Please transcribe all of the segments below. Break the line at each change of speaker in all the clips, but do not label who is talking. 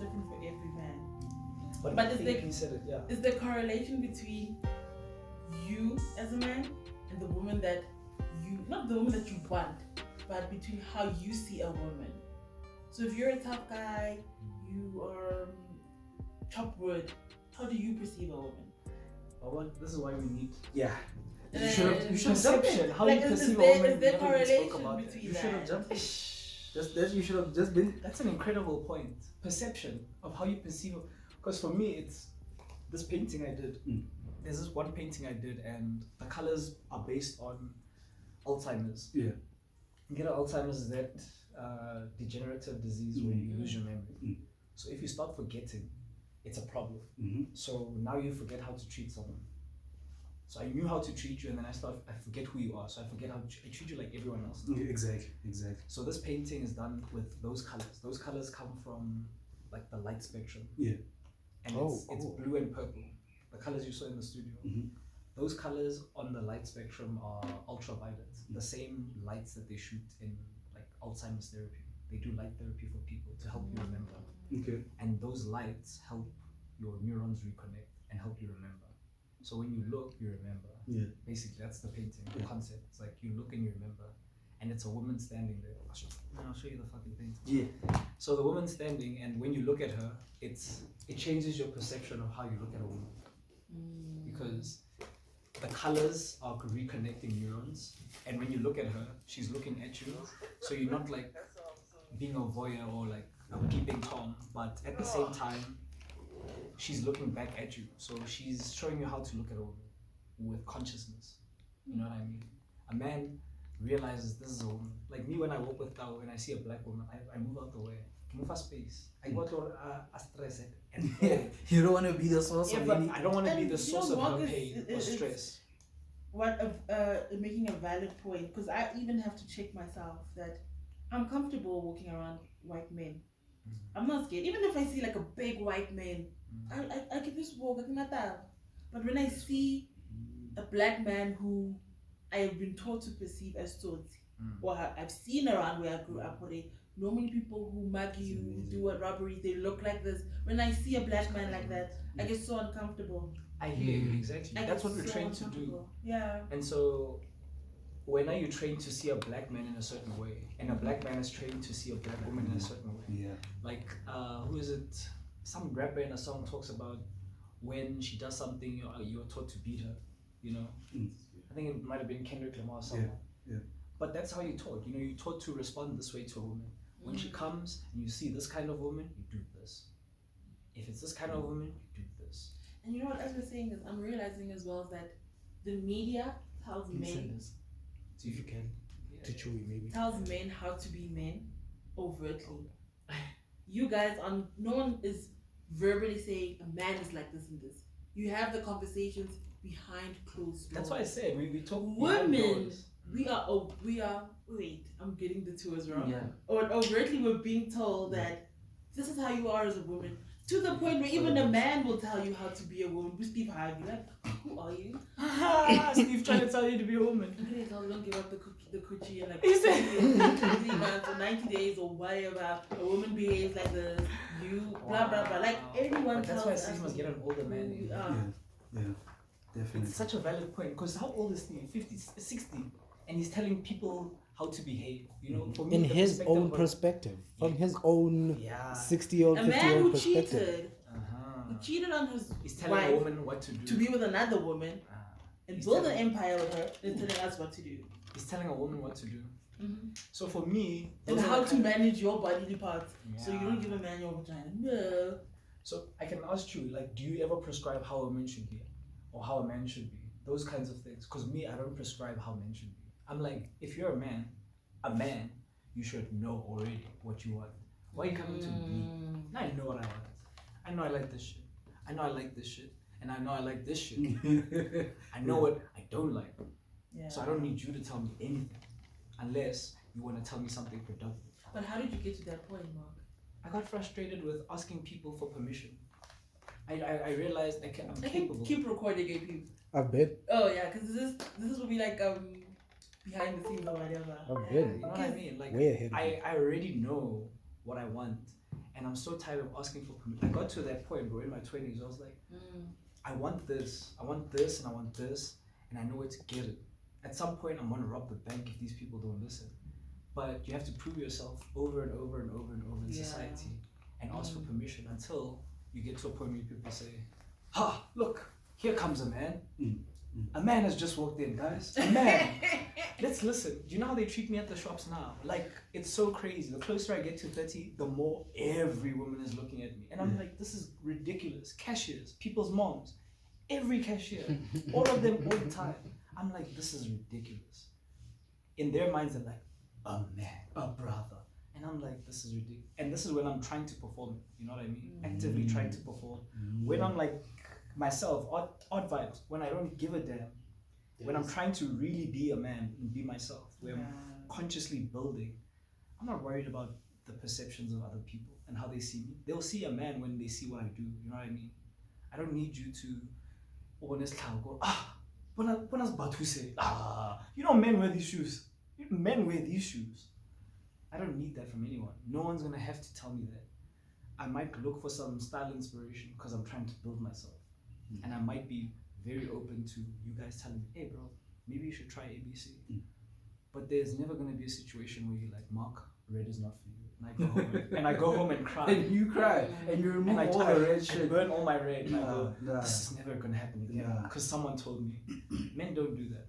different for every man.
But
But is there correlation between you as a man and the woman that you, not the woman that you want, but between how you see a woman? So if you're a tough guy, you are chop wood, how do you perceive a woman?
Well, this is why we need.
Yeah.
You should have
perception.
how
Like,
you
is
perceive a
there-
woman.
is there
we never even
correlation
spoke about that.
between
You should have
that?
jumped in. You should have just been.
That's an incredible point. Perception of how you perceive. Because for me, it's this painting I did. There's this one painting I did, and the colors are based on Alzheimer's.
Yeah.
You get Alzheimer's is that degenerative disease where you lose your memory. So if you start forgetting, it's a problem. So now you forget how to treat someone. So I knew how to treat you, and then I forget who you are. So I forget how I treat you like everyone else.
Yeah, exactly.
So this painting is done with those colors. Those colors come from like the light spectrum.
Yeah.
And it's blue and purple. The colors you saw in the studio. Those colors on the light spectrum are ultraviolet. The same lights that they shoot in like Alzheimer's therapy. They do light therapy for people to help you remember.
Okay.
And those lights help your neurons reconnect and help you remember. So when you look, you remember.
Yeah.
Basically, that's the painting, the concept. It's like you look and you remember. And it's a woman standing there. I'll show you the fucking painting.
Yeah.
So the woman standing, and when you look at her, it changes your perception of how you look at a woman. Because the colors are reconnecting neurons. And when you look at her, she's looking at you. So you're not like being a voyeur or like a peeping Tom, but at the same time, she's looking back at you. So she's showing you how to look at a woman with consciousness. You know what I mean? A man realizes this is a woman. Like me, when I walk with Tao and I see a black woman, I move out the way. I move fast space. I go to stress it. And
You don't want to be the source of
but
any.
I don't want to be
And
the source of
Mark
her
is-
pain or
is-
stress.
Making a valid point, because I even have to check myself that I'm comfortable walking around white men. I'm not scared. Even if I see like a big white man, I can just walk. I can not that. But when I see a black man who I have been taught to perceive as Tsotsi, or I've seen around where I grew up, where they normally people who mug you, who do a robbery, they look like this. When I see a black man like that, I get so uncomfortable.
I hear you, exactly.
I
That's
get
what we're
so
trained to do.
uncomfortable. Yeah.
And so, when are you trained to see a black man in a certain way, and a black man is trained to see a black woman in a certain way?
Yeah.
Like, who is it? Some rapper in a song talks about when she does something, you're taught to beat her. You know, I think it might have been Kendrick Lamar or someone.
Yeah.
But that's how you're taught. You know, you're taught to respond this way to a woman. When she comes and you see this kind of woman, you do this. If it's this kind of woman, you do this.
And you know what, as we're saying this, I'm realizing as well that the media tells men,
See if you can. To Chewy, maybe.
tells men how to be men overtly. You guys, no one is verbally saying a man is like this and this. You have the conversations behind closed doors.
That's why I said we talk
Women,
behind doors.
we are, wait, I'm getting the two as wrong.
Yeah.
Or overtly we're being told that this is how you are as a woman. To the point where even a man will tell you how to be a woman. We Steve Harvey, like, who are you?
Steve trying to tell you to be a woman.
Okay, so don't give up the coochie and like
He said-
3 months or 90 days or whatever. A woman behaves like this. You blah blah blah. Like everyone
But that's
tells
why
us
Steve must get an older man.
who we
in.
are.
Yeah. Definitely.
It's such a valid point, because how old is Steve? 50, 60, and he's telling people how to behave. You know, for me,
In
the
his
perspective
own
of-
perspective, from his own
Yeah.
60-year-old,
A man
50-year-old
who
perspective.
cheated. He cheated on his
He's telling
wife
a woman what to do.
to be with another woman and
He's
build an
telling-
empire with her and telling us what to do.
He's telling a woman what to do. So for me,
And
those are
how
the
to
kind-
manage your bodily parts. So you
Yeah.
don't give a man your vagina. No.
So I can ask you, like, do you ever prescribe how a man should be, or how a man should be? Those kinds of things. Because me, I don't prescribe how men should be. I'm like, if you're a man, you should know already what you want. Why are you coming to me? Now I know what I want. I know I like this shit. I know I like this shit. And I know I like this shit. I know what I don't like.
Yeah.
So I don't need you to tell me anything. Unless you want to tell me something productive.
But how did you get to that point, Mark?
I got frustrated with asking people for permission. I realized I'm
I
capable.
can keep recording it, people.
I've been.
Oh yeah, because this will be like behind the scenes or whatever.
I've been.
You know what I mean? Like
Way ahead of
I already know what I want, And I'm so tired of asking for permission. I got to that point, bro, in my 20s. I was like, I want this, and I want this, and I know where to get it. At some point, I'm gonna rob the bank if these people don't listen. But you have to prove yourself over and over and over and over in society and ask for permission until you get to a point where people say, "Ha! Look, here comes a man. A man has just walked in, guys. A man. Let's listen." Do you know how they treat me at the shops now? Like, it's so crazy. The closer I get to 30, the more every woman is looking at me. And I'm like, this is ridiculous. Cashiers, people's moms, every cashier, all of them all the time. I'm like, this is ridiculous. In their minds, they're like, a man, a brother. And I'm like, this is ridiculous. And this is when I'm trying to perform it. You know what I mean? Actively trying to perform. When I'm like myself, odd vibes, when I don't give a damn. When I'm trying to really be a man and be myself, where I'm consciously building, I'm not worried about the perceptions of other people and how they see me. They'll see a man when they see what I do. You know what I mean? I don't need you to honestly go, you know, men wear these shoes. Men wear these shoes. I don't need that from anyone. No one's gonna have to tell me that. I might look for some style inspiration because I'm trying to build myself. And I might be very open to you guys telling me, hey bro, maybe you should try ABC. But there's never gonna be a situation where you're like, Mark, red is not for you. And I go home and cry.
And you cry and you remove all the red shit.
Burn all my red. And I go, this is never gonna happen again. Because someone told me. Men don't do that.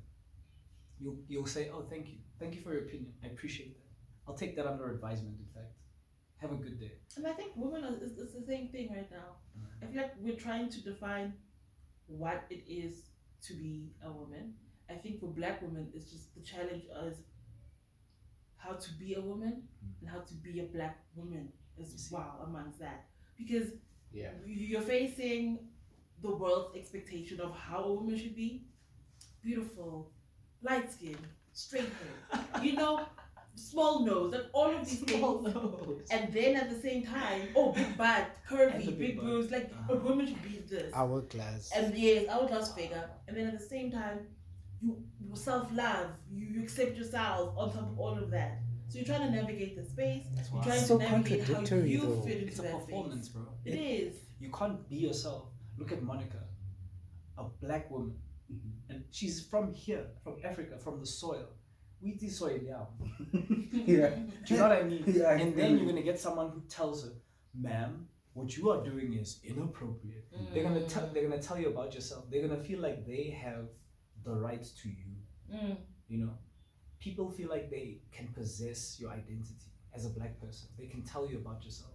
You'll say, oh, thank you for your opinion. I appreciate that. I'll take that under advisement. In fact, have a good day.
And I think women it's the same thing right now. I feel like we're trying to define what it is to be a woman. I think for black women, it's just the challenge is how to be a woman and how to be a black woman as well amongst that. Because you're facing the world's expectation of how a woman should be. Beautiful, light skin, straight hair, you know, small nose, like all of these things. And then at the same time, big butt, curvy, big boobs, like a woman should be this.
Hourglass.
And yes, hourglass figure. And then at the same time, you self-love, you accept yourself on top of all of that. So you're trying to navigate the space. You're trying
so
to navigate how
contradictory,
you
though.
fit into
It's a
that
performance,
space.
bro.
It is.
You can't be yourself. Look at Monica, a black woman. And she's from here, from Africa, from the soil. We the soil,
Yeah.
Do you know what I mean?
Yeah,
And then you're gonna get someone who tells her, ma'am, what you are doing is inappropriate. They're gonna tell you about yourself. They're gonna feel like they have the rights to you. You know, people feel like they can possess your identity as a black person. They can tell you about yourself,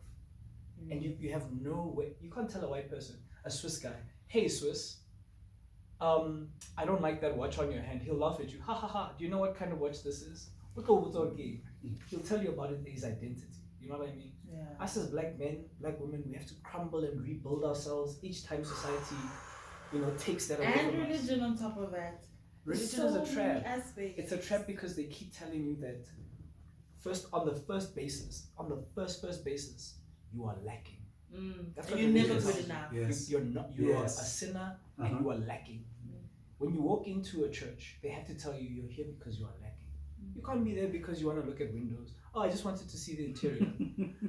and you have no way. You can't tell a white person, a Swiss guy, hey Swiss, I don't like that watch on your hand. He'll laugh at you. Ha ha ha. Do you know what kind of watch this is? He'll tell you about it, his identity. You know what I mean?
Yeah.
Us as black men, black women, we have to crumble and rebuild ourselves each time society, you know, takes that away
And
from us.
religion on top of that.
Religion is a trap.
Aspects.
It's a trap because they keep telling you that on the first basis, you are lacking. That's what
You're
the
never
religion
good
is.
enough.
Yes.
You're not. You are a sinner and you are lacking. When you walk into a church, they have to tell you you're here because you are lacking. You can't be there because you want to look at windows. Oh, I just wanted to see the interior.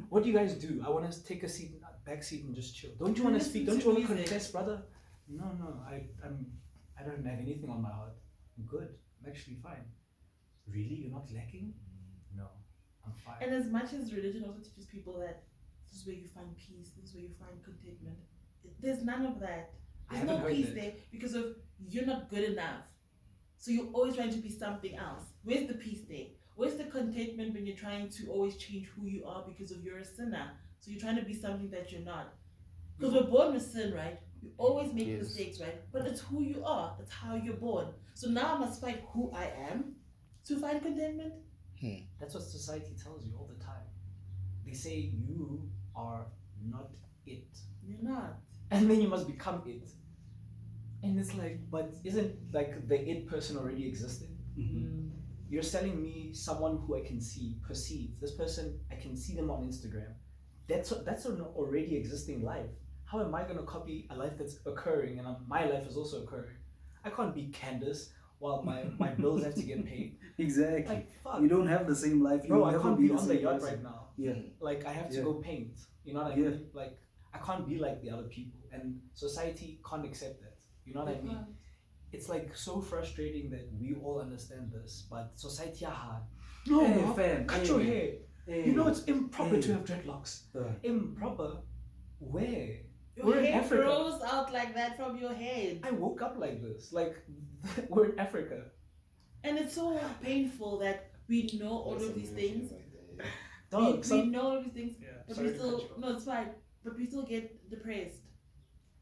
What do you guys do? I want to take a seat, back seat, and just chill. Don't you want to speak? Don't you want to confess, brother? No, I don't have anything on my heart. I'm good. I'm actually fine. Really? You're not lacking? No, I'm fine.
And as much as religion also teaches people that this is where you find peace, this is where you find contentment, there's none of that. There's no peace there because of you're not good enough. So you're always trying to be something else. Where's the peace there? Where's the contentment when you're trying to always change who you are because of you're a sinner? So you're trying to be something that you're not. Because we're born with sin, right? We always make mistakes, right? But it's who you are. It's how you're born. So now I must find who I am to find contentment.
That's what society tells you all the time. They say you are not it.
You're not.
And then you must become it. And it's like, but isn't like the it person already existing? You're selling me someone who I can see, perceive. This person, I can see them on Instagram. That's an already existing life. How am I going to copy a life that's occurring and my life is also occurring? I can't be Candace while my bills have to get paid.
Exactly.
Like, fuck.
You don't have the same life.
Bro,
You'll
I
never
can't
be
be on the
same
yacht
person.
right now.
Yeah.
Like, I have to
Yeah.
go paint. You know what I
Yeah.
mean? Like, I can't be like the other people. And society can't accept that. You know what I mean? It's like so frustrating that we all understand this, but society are hard. No,
Hey,
bro,
fam,
cut
hey,
your hair.
hey,
You know it's improper
hey.
to have dreadlocks.
Uh,
Improper? Where?
Your
We're in
hair
Africa.
grows out like that from your head.
I woke up like this. Like, we're in Africa.
And it's so painful that we know all of these things.
Dog,
We know all of these things,
Yeah,
but
sorry
we
to
still,
cut you off.
no, it's fine. But we still get depressed.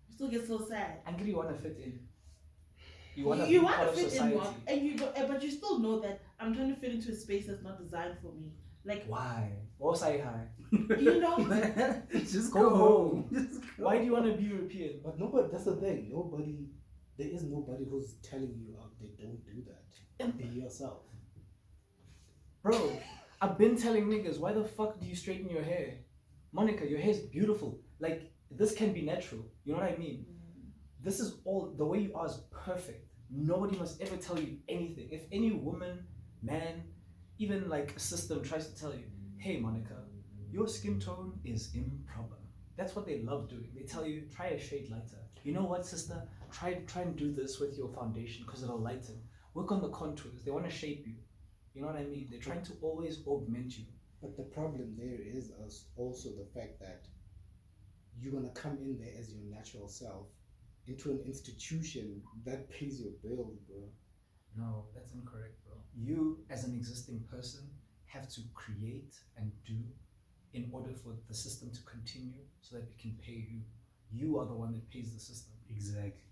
We still get so sad.
And you want to fit in. You want to
You
be
want
part
to
of
fit
society.
in, what? And but you still know that I'm trying to fit into a space that's not designed for me. Like,
Why? Or say hi.
you know,
just
Go
go
home.
Just go.
Why do you want to be European?
But nobody, that's the thing. There is nobody who's telling you out there, don't do that. Be yourself.
Bro, I've been telling niggas, why the fuck do you straighten your hair? Monica, your hair's beautiful. Like, this can be natural. You know what I mean? This is all, the way you are is perfect. Nobody must ever tell you anything. If any woman, man, even like a system tries to tell you, hey Monica, your skin tone is improper. That's what they love doing. They tell you, try a shade lighter. You know what, sister? Try and do this with your foundation because it'll lighten. Work on the contours. They want to shape you. You know what I mean? They're trying to always augment you.
But the problem there is also the fact that you're gonna come in there as your natural self into an institution that pays your bills, bro.
No, that's incorrect, bro. You, as an existing person, have to create and do in order for the system to continue so that it can pay you. You are the one that pays the system.
Exactly.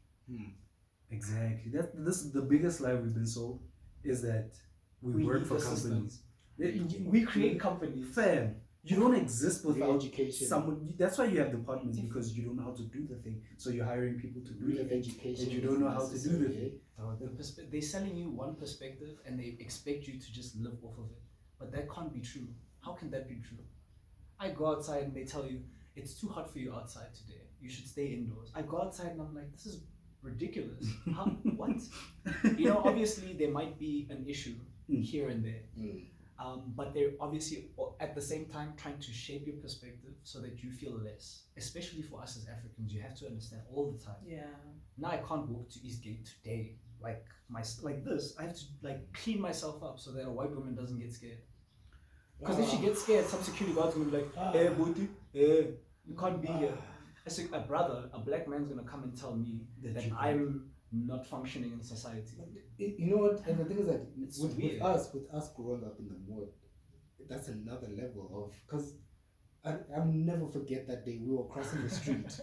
Exactly. This is the biggest lie we've been sold, is that we work
need
for
the system.
companies.
We create companies.
Fam, you don't exist
Free
without
education.
someone. That's why you have departments, because you don't know how to do the thing. So you're hiring people to do
Real
the thing,
education
and you
is
don't know how to do the
necessary,
thing.
They're selling you one perspective and they expect you to just live off of it. But that can't be true. How can that be true? I go outside and they tell you, it's too hot for you outside today. You should stay indoors. I go outside and I'm like, this is ridiculous. How? What? You know, obviously there might be an issue here and there. But they're obviously at the same time trying to shape your perspective so that you feel less. Especially for us as Africans, you have to understand all the time.
yeah.
Now I can't walk to Eastgate today like this. I have to like clean myself up so that a white woman doesn't get scared. Because if she gets scared, some security guard's gonna be like, hey, booty, hey, you can't be here. A brother, a black man's gonna come and tell me that I'm not functioning in society.
You know what? And the thing is that
It's
with
weird.
us growing up in the mud, that's another level of, because I'll never forget that day we were crossing the street.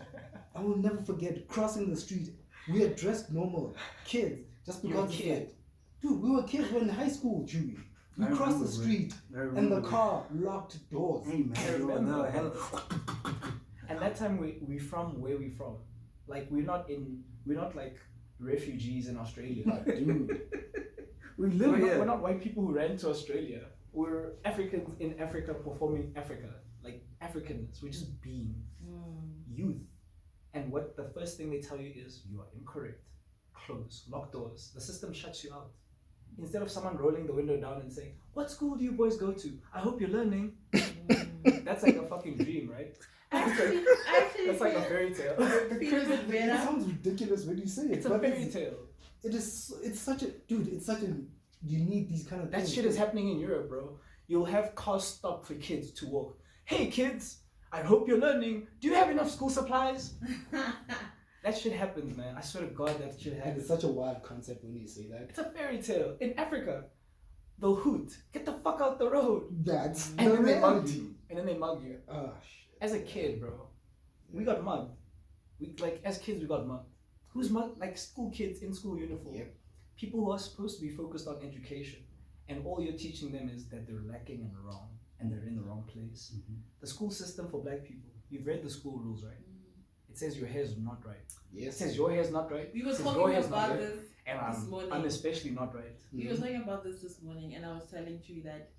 I will never forget crossing the street. We are dressed normal, kids, just
You're a
because it's
kid.
like, dude, we were kids. We were in high school, Chewy. We
I
crossed the
remember,
street,
I
and
remember,
the
bro.
car locked doors.
Hey, man,
I
bro,
remember.
no, hell.
And that time we from where we from. Like we're not like refugees in Australia.
Dude,
We live here.
We're not white people who ran to Australia. We're Africans in Africa performing Africa. Like Africans. We're just being youth. And what the first thing they tell you is you are incorrect. Close, lock doors. The system shuts you out. Instead of someone rolling the window down and saying, what school do you boys go to? I hope you're learning. That's like a fucking dream, right?
Actually,
That's like a fairy tale.
feels
it
better.
sounds ridiculous when you say it.
It's a
but
fairy tale.
It's such a, dude, it's such a, you need these kind of
That
things.
shit is happening in Europe, bro. You'll have cars stop for kids to walk. Hey kids, I hope you're learning. Do you have enough school supplies? That shit happens, man. I swear to God, that shit
And
happens.
it's such a wild concept when you say that.
It's a fairy tale. In Africa, they'll hoot. Get the fuck out the road.
That's
And
the
then they mug
reality.
you. And then they mug you.
Oh, shit.
As a kid, bro, we got mugged. As kids, we got mugged. Who's mugged? Like school kids in school uniform.
Yep.
People who are supposed to be focused on education. And all you're teaching them is that they're lacking and wrong. And they're in the wrong place. The school system for black people, you've read the school rules, right? It says your hair's not right. It
Yes.
says your hair's not right.
We were
It says your
talking
hair's not
about
right.
this
And
this morning.
I'm especially not right.
We were talking about this morning, and I was telling you that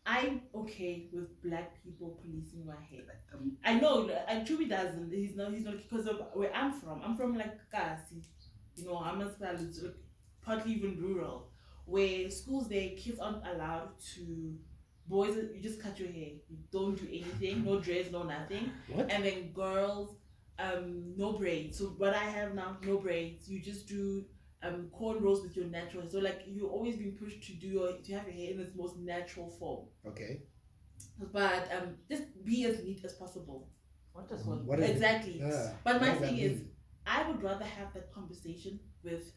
I'm okay with black people policing my hair. I know, and Chewy doesn't. He's not because of where I'm from. I'm from like Kasi, you know, I'm a partly even rural, where schools there, kids aren't allowed to. Boys, you just cut your hair. You don't do anything, no dreads, no nothing.
What?
And then girls, no braids. So what I have now, no braids. You just do cornrows with your natural hair. So like you're always being pushed to have your hair in its most natural form.
Okay.
But just be as neat as possible.
What does
What is it?
Exactly.
Yeah.
But my
What does
thing
that
is,
mean?
I would rather have that conversation with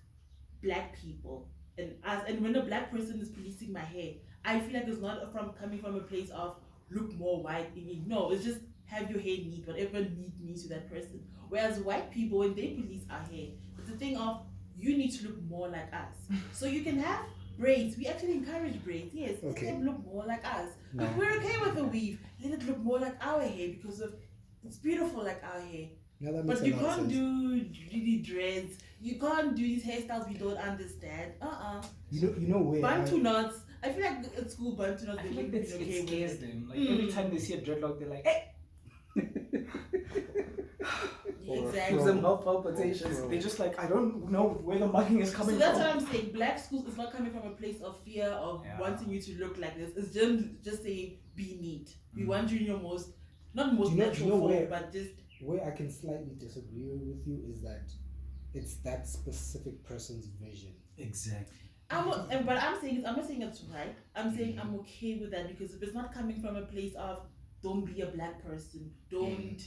black people, and when a black person is policing my hair, I feel like it's not coming from a place of look more white in me. No, it's just have your hair neat, whatever neat means to that person. Whereas white people, when they police our hair, it's a thing of you need to look more like us. So you can have braids. We actually encourage braids. Yes,
Okay.
let them look more like us.
No.
But we're okay with a weave. Let it look more like our hair because of it's beautiful like our hair.
Now that makes
But
a
you
lot of
can't
sense.
do really dreads. You can't do these hairstyles we don't understand.
You know where
Bantu knots. I feel like at school Bantu knots
I
they
feel like
wouldn't
it
be okay
scares
with it.
them. Like every time they see a dreadlock, they're like, hey!
Exactly.
Gives them heart palpitations.
Bro.
They're just like, I don't know where the mugging is
So
coming
that's
from.
what I'm saying. Black schools is not coming from a place of fear of
Yeah.
wanting you to look like this. It's just saying be neat. We
Mm.
want you in your most not most
You know-
natural
you know
form,
where-
but just
where I can slightly disagree with you is that it's that specific person's vision.
Exactly.
but I'm not saying it's right. I'm saying I'm okay with that because if it's not coming from a place of don't be a black person, don't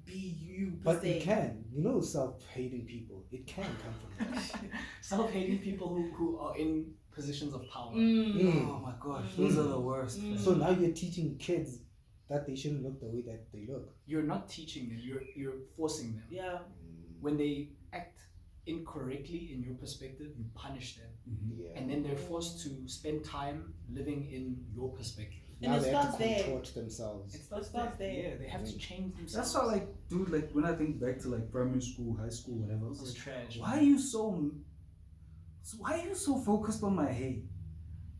be you per
But
se.
it can. You know, self-hating people. It can come from that.
Self-hating people who are in positions of power.
Mm.
Oh my gosh, those are the worst.
Mm.
So now you're teaching kids that they shouldn't look the way that they look.
You're not teaching them, you're forcing them.
Yeah.
When they act incorrectly in your perspective, you punish them.
Yeah.
And then they're forced to spend time living in your perspective.
And
now
it
they have
starts
to
there.
contort themselves.
It starts
starts there.
Yeah, they have to change themselves.
That's why, like, dude, like when I think back to like primary school, high school, whatever, I was
It's
like,
trash.
why are you so focused on my hair?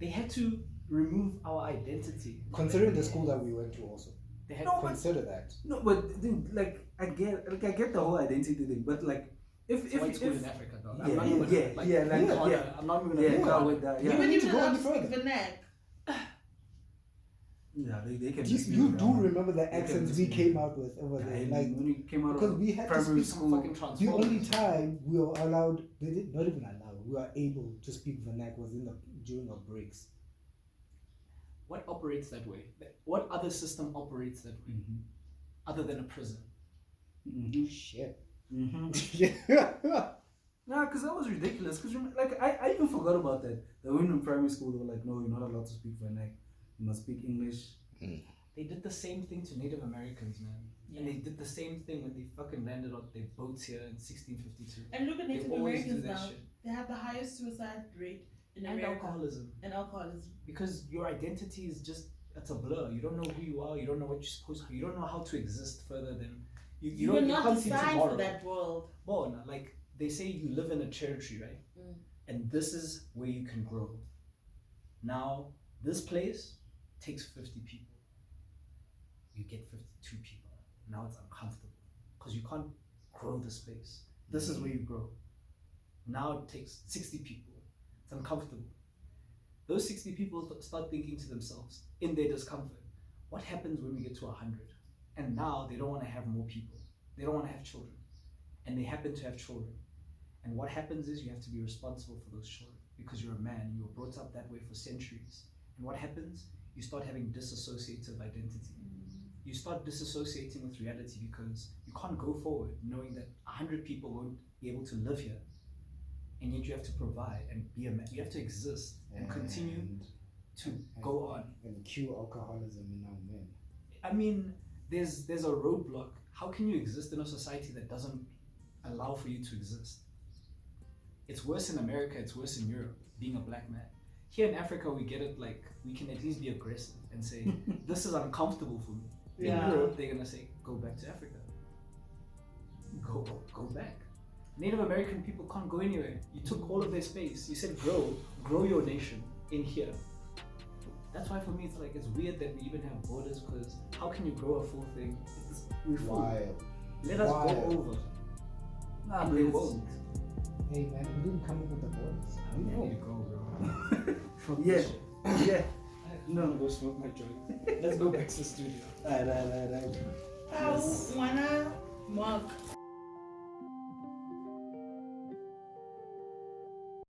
They had to remove our identity.
Considering the school that we went to also.
They had
No, but-
Consider that.
No, but dude, like I get the whole identity thing, but like
it's white school in Africa, dog.
Yeah,
I'm not
yeah,
even
yeah,
like,
yeah, like,
corner.
yeah.
I'm not even
yeah,
gonna
go
go
with that,
You
yeah,
wouldn't
need to
even
go
know how
any
to speak
further.
vernac.
yeah, they can.
You,
miss me
you
with
do
that one.
remember the
They can
accents
miss
we
me.
came out with over
Yeah,
there.
and
Like,
when we came out
because
of
we had to
primary
speak
some
school,
fucking
the
transformers.
only time we were allowed, they did not even allowed, we were able to speak vernac was during our breaks.
What operates that way? What other system operates that way?
Mhm.
Other than a prison?
Mhm.
Shit.
Mhm.
Yeah.
Nah, because that was ridiculous. Because like I even forgot about that. That when in primary school they were like, no, you're not allowed to speak vernac. You must speak English.
They did the same thing to Native Americans, man.
Yeah.
And they did the same thing when they fucking landed on their boats here in 1652.
And look at
They
Native
always do
Americans
that
now.
shit.
They have the highest suicide rate in
And
America.
alcoholism.
And alcoholism.
Because your identity is just, it's a blur. You don't know who you are. You don't know what you're supposed to be. You don't know how to exist further than
You
don't,
were
you
not
can't see
designed
tomorrow.
for that world.
Born, like they say you live in a territory, right?
Mm.
And this is where you can grow. Now, this place takes 50 people. You get 52 people. Now it's uncomfortable because you can't grow the space. This is where you grow. Now it takes 60 people. It's uncomfortable. Those 60 people start thinking to themselves in their discomfort, what happens when we get to 100? And now they don't want to have more people. They don't want to have children. And they happen to have children. And what happens is you have to be responsible for those children because you're a man. You were brought up that way for centuries. And what happens? You start having dissociative identity. You start disassociating with reality because you can't go forward knowing that 100 people won't be able to live here. And yet you have to provide and be a man. You have to exist and continue to go on.
And cure alcoholism in our men.
I mean, there's a roadblock. How can you exist in a society that doesn't allow for you to exist? It's worse in America, it's worse in Europe, being a black man. Here in Africa, we get it like, we can at least be aggressive and say, this is uncomfortable for me.
Yeah.
In Europe, they're gonna say, go back to Africa. Go back. Native American people can't go anywhere. You took all of their space. You said grow your nation in here. That's why for me it's like it's weird that we even have borders because how can you grow a full thing? We're full.
Wild.
Let us go
Wild.
over.
Nah,
And
but
they
it's-
won't.
Hey man, we didn't come up with the borders.
I need to go, bro. Fuck
Yeah.
this shit.
Yeah.
I'm gonna go smoke my joint. Let's go back to the studio.
Alright.
I wanna mug.